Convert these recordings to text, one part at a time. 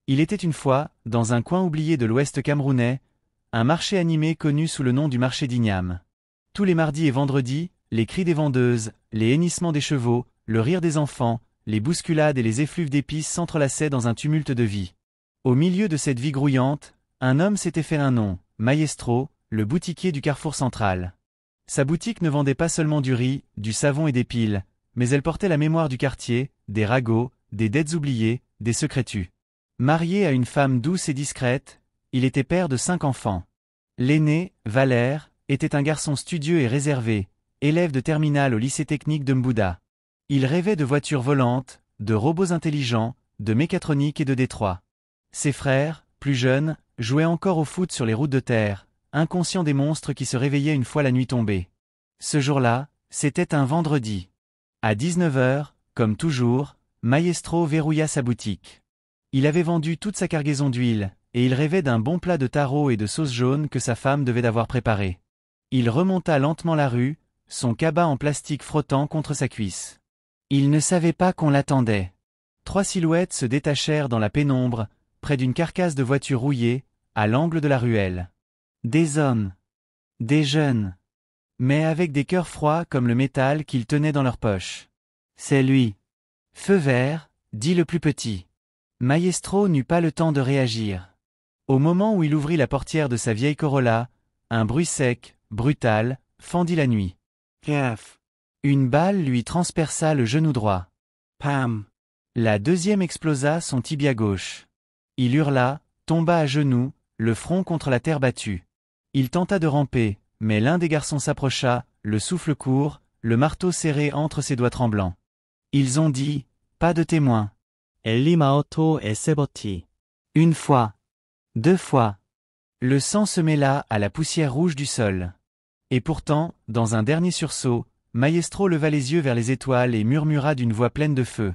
Il était une fois, dans un coin oublié de l'ouest camerounais, un marché animé connu sous le nom du marché d'Ignam. Tous les mardis et vendredis, les cris des vendeuses, les hennissements des chevaux, le rire des enfants, les bousculades et les effluves d'épices s'entrelaçaient dans un tumulte de vie. Au milieu de cette vie grouillante, un homme s'était fait un nom, Maestro, le boutiquier du carrefour central. Sa boutique ne vendait pas seulement du riz, du savon et des piles, mais elle portait la mémoire du quartier, des ragots, des dettes oubliées, des secrets tus. Marié à une femme douce et discrète, il était père de 5 enfants. L'aîné, Valère, était un garçon studieux et réservé, élève de terminale au lycée technique de Mbouda. Il rêvait de voitures volantes, de robots intelligents, de mécatronique et de Détroit. Ses frères, plus jeunes, jouaient encore au foot sur les routes de terre, inconscients des monstres qui se réveillaient une fois la nuit tombée. Ce jour-là, c'était un vendredi. À 19 heures, comme toujours, Maestro verrouilla sa boutique. Il avait vendu toute sa cargaison d'huile, et il rêvait d'un bon plat de taro et de sauce jaune que sa femme devait avoir préparé. Il remonta lentement la rue, son cabas en plastique frottant contre sa cuisse. Il ne savait pas qu'on l'attendait. 3 silhouettes se détachèrent dans la pénombre, près d'une carcasse de voiture rouillée, à l'angle de la ruelle. Des hommes. Des jeunes. Mais avec des cœurs froids comme le métal qu'ils tenaient dans leurs poches. C'est lui. Feu vert, dit le plus petit. Maestro n'eut pas le temps de réagir. Au moment où il ouvrit la portière de sa vieille Corolla, un bruit sec, brutal, fendit la nuit. Gaffe. Une balle lui transperça le genou droit. Pam. La deuxième explosa son tibia gauche. Il hurla, tomba à genoux, le front contre la terre battue. Il tenta de ramper, mais l'un des garçons s'approcha, le souffle court, le marteau serré entre ses doigts tremblants. Ils ont dit, pas de témoin. 엘리마오토 에세버티. Une fois. 2 fois. Le sang se mêla à la poussière rouge du sol. Et pourtant, dans un dernier sursaut, Maestro leva les yeux vers les étoiles et murmura d'une voix pleine de feu.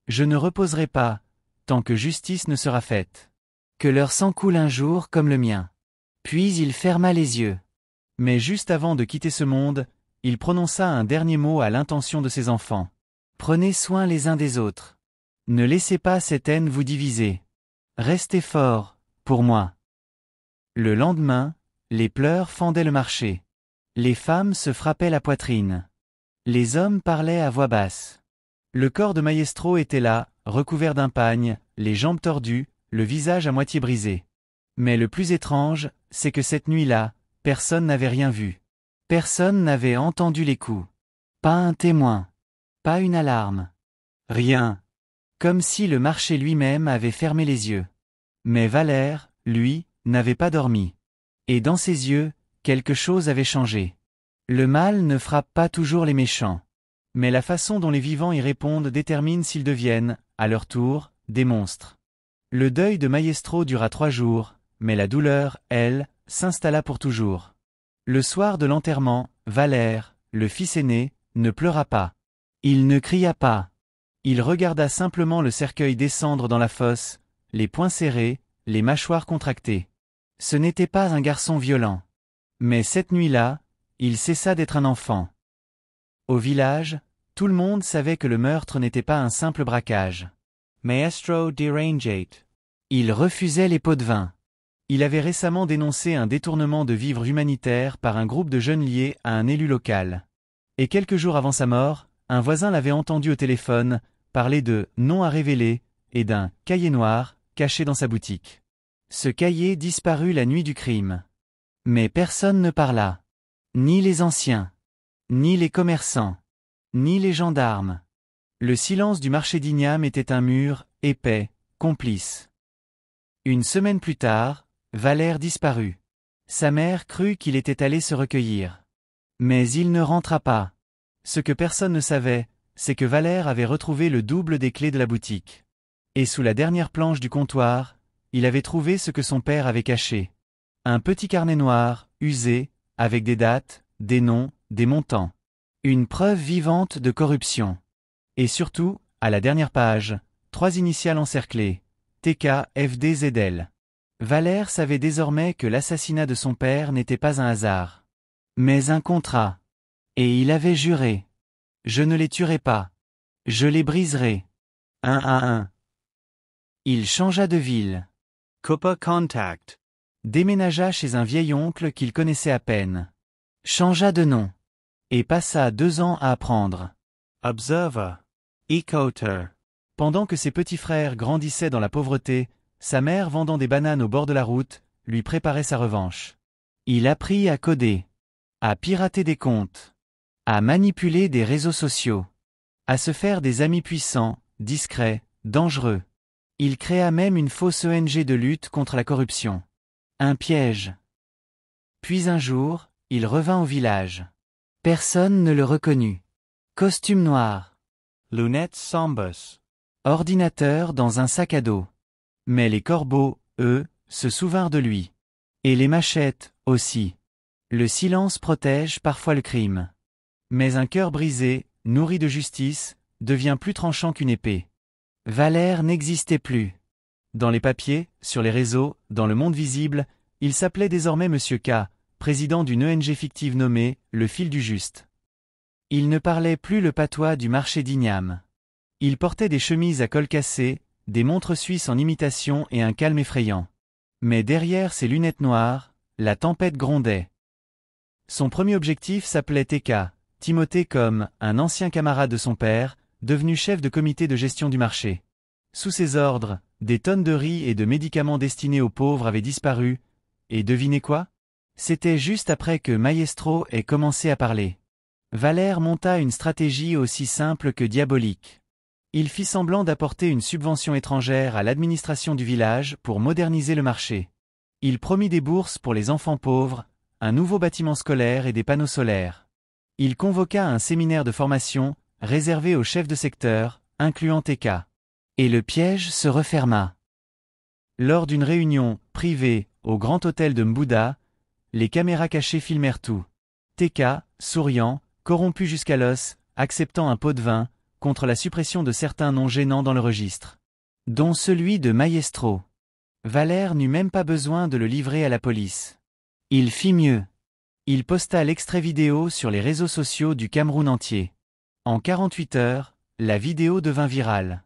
Je ne reposerai pas, tant que justice ne sera faite. Que leur sang coule un jour comme le mien. Puis il ferma les yeux. Mais juste avant de quitter ce monde, il prononça un dernier mot à l'intention de ses enfants. Prenez soin les uns des autres. Ne laissez pas cette haine vous diviser. Restez forts, pour moi. Le lendemain, les pleurs fendaient le marché. Les femmes se frappaient la poitrine. Les hommes parlaient à voix basse. Le corps de Maestro était là, recouvert d'un pagne, les jambes tordues, le visage à moitié brisé. Mais le plus étrange, c'est que cette nuit-là, personne n'avait rien vu. Personne n'avait entendu les coups. Pas un témoin. Pas une alarme. Rien. Comme si le marché lui-même avait fermé les yeux. Mais Valère, lui, n'avait pas dormi. Et dans ses yeux, quelque chose avait changé. Le mal ne frappe pas toujours les méchants. Mais la façon dont les vivants y répondent détermine s'ils deviennent, à leur tour, des monstres. Le deuil de Maestro dura 3 jours, mais la douleur, elle, s'installa pour toujours. Le soir de l'enterrement, Valère, le fils aîné, ne pleura pas. Il ne cria pas. Il regarda simplement le cercueil descendre dans la fosse, les poings serrés, les mâchoires contractées. Ce n'était pas un garçon violent. Mais cette nuit-là, il cessa d'être un enfant. Au village, tout le monde savait que le meurtre n'était pas un simple braquage. Maestro deranged. Il refusait les pots de vin. Il avait récemment dénoncé un détournement de vivres humanitaires par un groupe de jeunes liés à un élu local. Et quelques jours avant sa mort, un voisin l'avait entendu au téléphone parler de « nom à révéler » et d'un « cahier noir » caché dans sa boutique. Ce cahier disparut la nuit du crime. Mais personne ne parla. Ni les anciens. Ni les commerçants. Ni les gendarmes. Le silence du marché d'Ignam était un mur, épais, complice. Une semaine plus tard, Valère disparut. Sa mère crut qu'il était allé se recueillir. Mais il ne rentra pas. Ce que personne ne savait, c'est que Valère avait retrouvé le double des clés de la boutique. Et sous la dernière planche du comptoir, il avait trouvé ce que son père avait caché. Un petit carnet noir, usé, avec des dates, des noms, des montants. Une preuve vivante de corruption. Et surtout, à la dernière page, 3 initiales encerclées. TKFDZL. Valère savait désormais que l'assassinat de son père n'était pas un hasard. Mais un contrat. Et il avait juré. Je ne les tuerai pas. Je les briserai. Un à un. Il changea de ville. Cooper contact. Déménagea chez un vieil oncle qu'il connaissait à peine. Changea de nom. Et passa 2 ans à apprendre. Observer. Ecoter. Pendant que ses petits frères grandissaient dans la pauvreté, sa mère vendant des bananes au bord de la route, lui préparait sa revanche. Il apprit à coder, à pirater des comptes, à manipuler des réseaux sociaux, à se faire des amis puissants, discrets, dangereux. Il créa même une fausse ONG de lutte contre la corruption. Un piège. Puis un jour, il revint au village. Personne ne le reconnut. Costume noir. Lunettes sombres. Ordinateur dans un sac à dos. Mais les corbeaux, eux, se souvinrent de lui. Et les machettes, aussi. Le silence protège parfois le crime. Mais un cœur brisé, nourri de justice, devient plus tranchant qu'une épée. Valère n'existait plus. Dans les papiers, sur les réseaux, dans le monde visible, il s'appelait désormais Monsieur K, président d'une ONG fictive nommée « Le Fil du Juste ». Il ne parlait plus le patois du marché d'Ignam. Il portait des chemises à col cassé, des montres suisses en imitation et un calme effrayant. Mais derrière ses lunettes noires, la tempête grondait. Son premier objectif s'appelait TK, Timothée comme un ancien camarade de son père, devenu chef de comité de gestion du marché. Sous ses ordres, des tonnes de riz et de médicaments destinés aux pauvres avaient disparu, et devinez quoi? C'était juste après que Maestro ait commencé à parler. Valère monta une stratégie aussi simple que diabolique. Il fit semblant d'apporter une subvention étrangère à l'administration du village pour moderniser le marché. Il promit des bourses pour les enfants pauvres, un nouveau bâtiment scolaire et des panneaux solaires. Il convoqua un séminaire de formation, réservé aux chefs de secteur, incluant TK. Et le piège se referma. Lors d'une réunion, privée, au grand hôtel de Mbouda, les caméras cachées filmèrent tout. TK, souriant, corrompu jusqu'à l'os, acceptant un pot de vin, contre la suppression de certains noms gênants dans le registre. Dont celui de Maestro. Valère n'eut même pas besoin de le livrer à la police. Il fit mieux. Il posta l'extrait vidéo sur les réseaux sociaux du Cameroun entier. En 48 heures, la vidéo devint virale.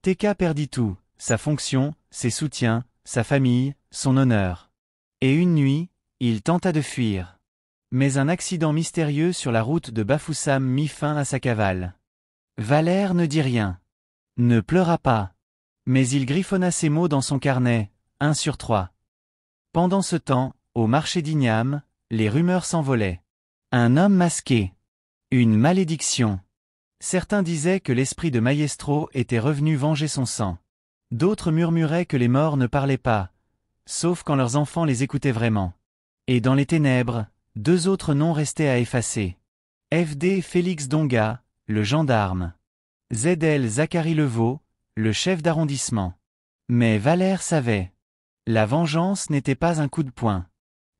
TK perdit tout, sa fonction, ses soutiens, sa famille, son honneur. Et une nuit, il tenta de fuir. Mais un accident mystérieux sur la route de Bafoussam mit fin à sa cavale. Valère ne dit rien. Ne pleura pas. Mais il griffonna ces mots dans son carnet, 1 sur 3. Pendant ce temps, au marché d'Ignam, les rumeurs s'envolaient. Un homme masqué. Une malédiction. Certains disaient que l'esprit de Maestro était revenu venger son sang. D'autres murmuraient que les morts ne parlaient pas, sauf quand leurs enfants les écoutaient vraiment. Et dans les ténèbres, 2 autres noms restaient à effacer. FD Félix Donga, le gendarme. ZL Zachary Levaux, le chef d'arrondissement. Mais Valère savait. La vengeance n'était pas un coup de poing.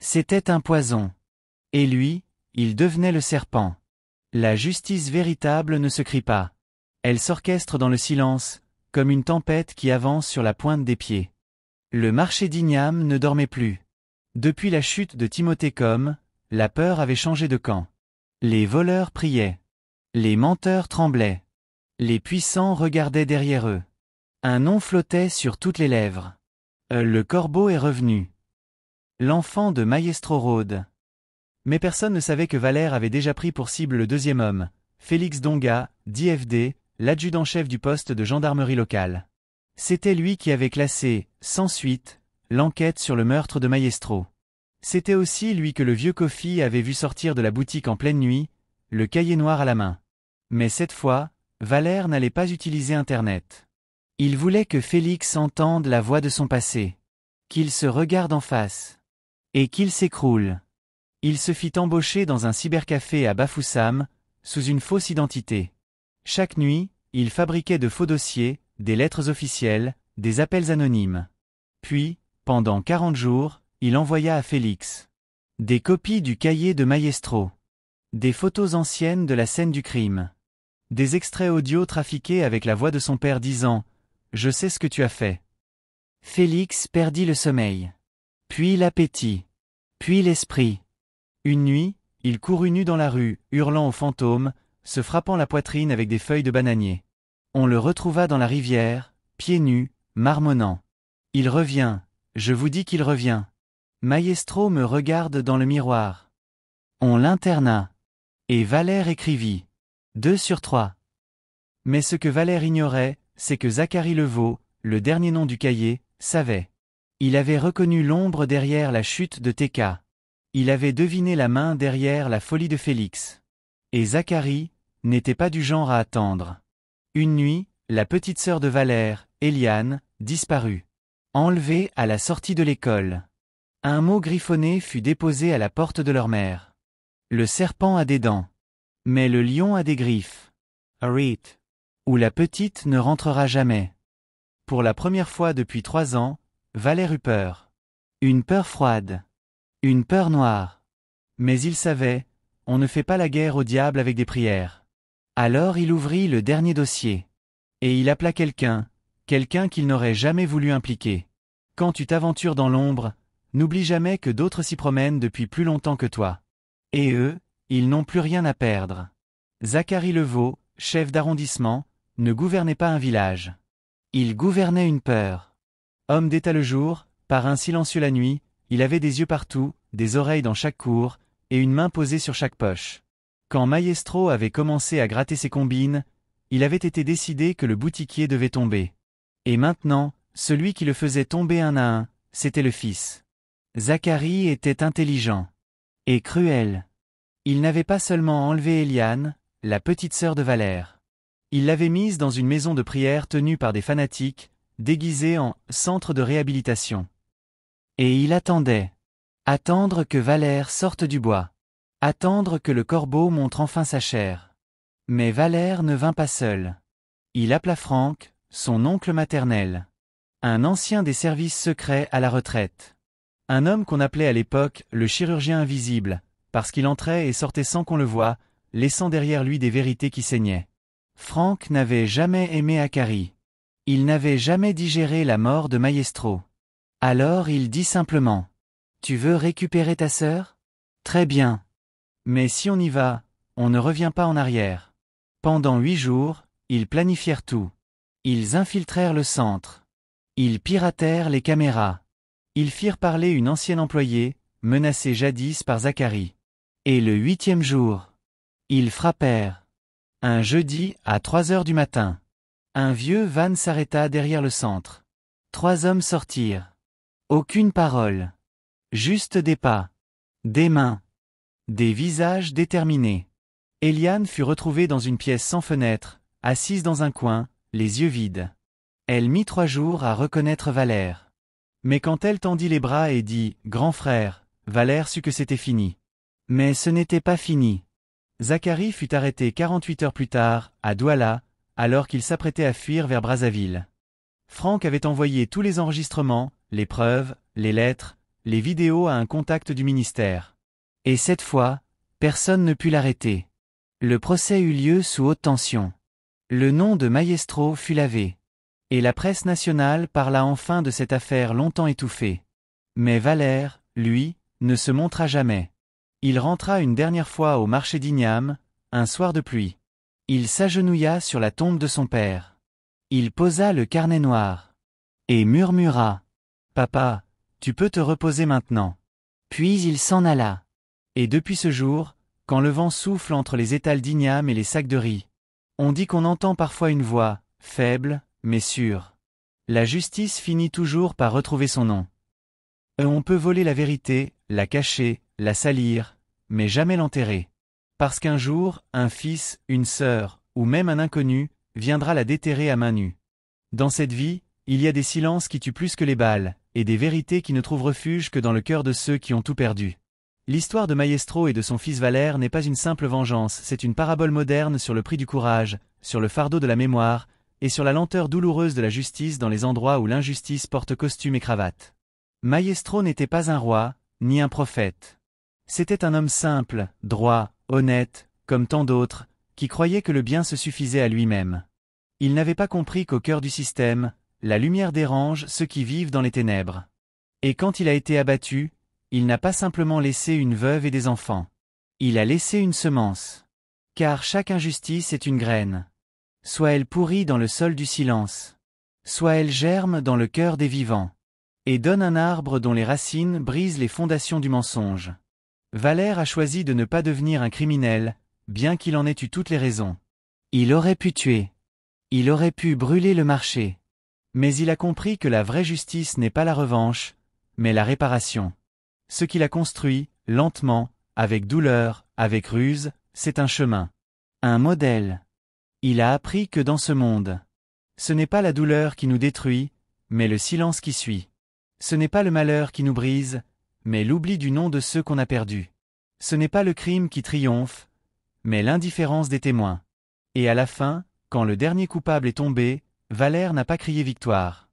C'était un poison. Et lui, il devenait le serpent. La justice véritable ne se crie pas. Elle s'orchestre dans le silence, comme une tempête qui avance sur la pointe des pieds. Le marché d'Ignam ne dormait plus. Depuis la chute de Timothée Com, la peur avait changé de camp. Les voleurs priaient. Les menteurs tremblaient. Les puissants regardaient derrière eux. Un nom flottait sur toutes les lèvres. Le corbeau est revenu. L'enfant de Maestro rôde. Mais personne ne savait que Valère avait déjà pris pour cible le 2e homme, Félix Donga, dit FD, l'adjudant-chef du poste de gendarmerie locale. C'était lui qui avait classé, sans suite, l'enquête sur le meurtre de Maestro. C'était aussi lui que le vieux Kofi avait vu sortir de la boutique en pleine nuit, le cahier noir à la main. Mais cette fois, Valère n'allait pas utiliser Internet. Il voulait que Félix entende la voix de son passé. Qu'il se regarde en face. Et qu'il s'écroule. Il se fit embaucher dans un cybercafé à Bafoussam, sous une fausse identité. Chaque nuit, il fabriquait de faux dossiers, des lettres officielles, des appels anonymes. Puis, pendant 40 jours, il envoya à Félix des copies du cahier de Maestro, des photos anciennes de la scène du crime, des extraits audio trafiqués avec la voix de son père disant « Je sais ce que tu as fait ». Félix perdit le sommeil, puis l'appétit, puis l'esprit. Une nuit, il courut nu dans la rue, hurlant aux fantômes, se frappant la poitrine avec des feuilles de bananier. On le retrouva dans la rivière, pieds nus, marmonnant. Il revient, je vous dis qu'il revient. Maestro me regarde dans le miroir. On l'interna. Et Valère écrivit. 2/3. Mais ce que Valère ignorait, c'est que Zacharie Leveau, le dernier nom du cahier, savait. Il avait reconnu l'ombre derrière la chute de TK. Il avait deviné la main derrière la folie de Félix. Et Zacharie n'était pas du genre à attendre. Une nuit, la petite sœur de Valère, Eliane, disparut. Enlevée à la sortie de l'école. Un mot griffonné fut déposé à la porte de leur mère. Le serpent a des dents. Mais le lion a des griffes. Arit. Où la petite ne rentrera jamais. Pour la première fois depuis 3 ans, Valère eut peur. Une peur froide. Une peur noire. Mais il savait, on ne fait pas la guerre au diable avec des prières. Alors il ouvrit le dernier dossier. Et il appela quelqu'un qu'il n'aurait jamais voulu impliquer. Quand tu t'aventures dans l'ombre, n'oublie jamais que d'autres s'y promènent depuis plus longtemps que toi. Et eux, ils n'ont plus rien à perdre. Zacharie Leveau, chef d'arrondissement, ne gouvernait pas un village. Il gouvernait une peur. Homme d'état le jour, parrain silencieux la nuit, il avait des yeux partout, des oreilles dans chaque cour, et une main posée sur chaque poche. Quand Maestro avait commencé à gratter ses combines, il avait été décidé que le boutiquier devait tomber. Et maintenant, celui qui le faisait tomber un à un, c'était le fils. Zacharie était intelligent. Et cruel. Il n'avait pas seulement enlevé Eliane, la petite sœur de Valère. Il l'avait mise dans une maison de prière tenue par des fanatiques, déguisée en centre de réhabilitation. Et il attendait. Attendre que Valère sorte du bois. Attendre que le corbeau montre enfin sa chair. Mais Valère ne vint pas seul. Il appela Franck, son oncle maternel. Un ancien des services secrets à la retraite. Un homme qu'on appelait à l'époque le chirurgien invisible, parce qu'il entrait et sortait sans qu'on le voie, laissant derrière lui des vérités qui saignaient. Franck n'avait jamais aimé Akari. Il n'avait jamais digéré la mort de Maestro. Alors il dit simplement. Tu veux récupérer ta sœur? Très bien. Mais si on y va, on ne revient pas en arrière. Pendant 8 jours, ils planifièrent tout. Ils infiltrèrent le centre. Ils piratèrent les caméras. Ils firent parler une ancienne employée, menacée jadis par Zacharie. Et le 8e jour, ils frappèrent. Un jeudi, à 3 heures du matin. Un vieux van s'arrêta derrière le centre. 3 hommes sortirent. Aucune parole. Juste des pas. Des mains. Des visages déterminés. Eliane fut retrouvée dans une pièce sans fenêtre, assise dans un coin, les yeux vides. Elle mit 3 jours à reconnaître Valère. Mais quand elle tendit les bras et dit « Grand frère », Valère sut que c'était fini. Mais ce n'était pas fini. Zacharie fut arrêté 48 heures plus tard, à Douala, alors qu'il s'apprêtait à fuir vers Brazzaville. Franck avait envoyé tous les enregistrements, les preuves, les lettres, les vidéos à un contact du ministère. Et cette fois, personne ne put l'arrêter. Le procès eut lieu sous haute tension. Le nom de Maestro fut lavé. Et la presse nationale parla enfin de cette affaire longtemps étouffée. Mais Valère, lui, ne se montra jamais. Il rentra une dernière fois au marché d'Ignam, un soir de pluie. Il s'agenouilla sur la tombe de son père. Il posa le carnet noir. Et murmura. « Papa, tu peux te reposer maintenant. » Puis il s'en alla. Et depuis ce jour, quand le vent souffle entre les étals d'Ignam et les sacs de riz, on dit qu'on entend parfois une voix, faible, mais sûre. La justice finit toujours par retrouver son nom. On peut voler la vérité, la cacher, la salir, mais jamais l'enterrer. Parce qu'un jour, un fils, une sœur, ou même un inconnu, viendra la déterrer à main nue. Dans cette vie, il y a des silences qui tuent plus que les balles, et des vérités qui ne trouvent refuge que dans le cœur de ceux qui ont tout perdu. L'histoire de Maestro et de son fils Valère n'est pas une simple vengeance, c'est une parabole moderne sur le prix du courage, sur le fardeau de la mémoire, et sur la lenteur douloureuse de la justice dans les endroits où l'injustice porte costume et cravate. Maestro n'était pas un roi, ni un prophète. C'était un homme simple, droit, honnête, comme tant d'autres, qui croyait que le bien se suffisait à lui-même. Il n'avait pas compris qu'au cœur du système, la lumière dérange ceux qui vivent dans les ténèbres. Et quand il a été abattu, il n'a pas simplement laissé une veuve et des enfants. Il a laissé une semence. Car chaque injustice est une graine. Soit elle pourrie dans le sol du silence. Soit elle germe dans le cœur des vivants. Et donne un arbre dont les racines brisent les fondations du mensonge. Valère a choisi de ne pas devenir un criminel, bien qu'il en ait eu toutes les raisons. Il aurait pu tuer. Il aurait pu brûler le marché. Mais il a compris que la vraie justice n'est pas la revanche, mais la réparation. Ce qu'il a construit, lentement, avec douleur, avec ruse, c'est un chemin. Un modèle. Il a appris que dans ce monde, ce n'est pas la douleur qui nous détruit, mais le silence qui suit. Ce n'est pas le malheur qui nous brise, mais l'oubli du nom de ceux qu'on a perdus. Ce n'est pas le crime qui triomphe, mais l'indifférence des témoins. Et à la fin, quand le dernier coupable est tombé, Valère n'a pas crié victoire.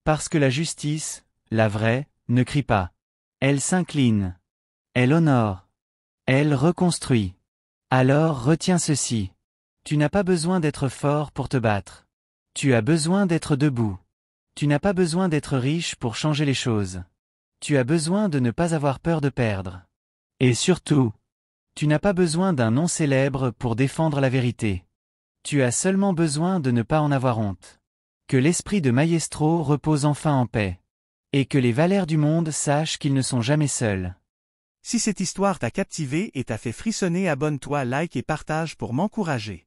Parce que la justice, la vraie, ne crie pas. Elle s'incline. Elle honore. Elle reconstruit. Alors retiens ceci. Tu n'as pas besoin d'être fort pour te battre. Tu as besoin d'être debout. Tu n'as pas besoin d'être riche pour changer les choses. Tu as besoin de ne pas avoir peur de perdre. Et surtout, tu n'as pas besoin d'un nom célèbre pour défendre la vérité. Tu as seulement besoin de ne pas en avoir honte. Que l'esprit de Maestro repose enfin en paix. Et que les Valères du monde sachent qu'ils ne sont jamais seuls. Si cette histoire t'a captivé et t'a fait frissonner, abonne-toi, like et partage pour m'encourager.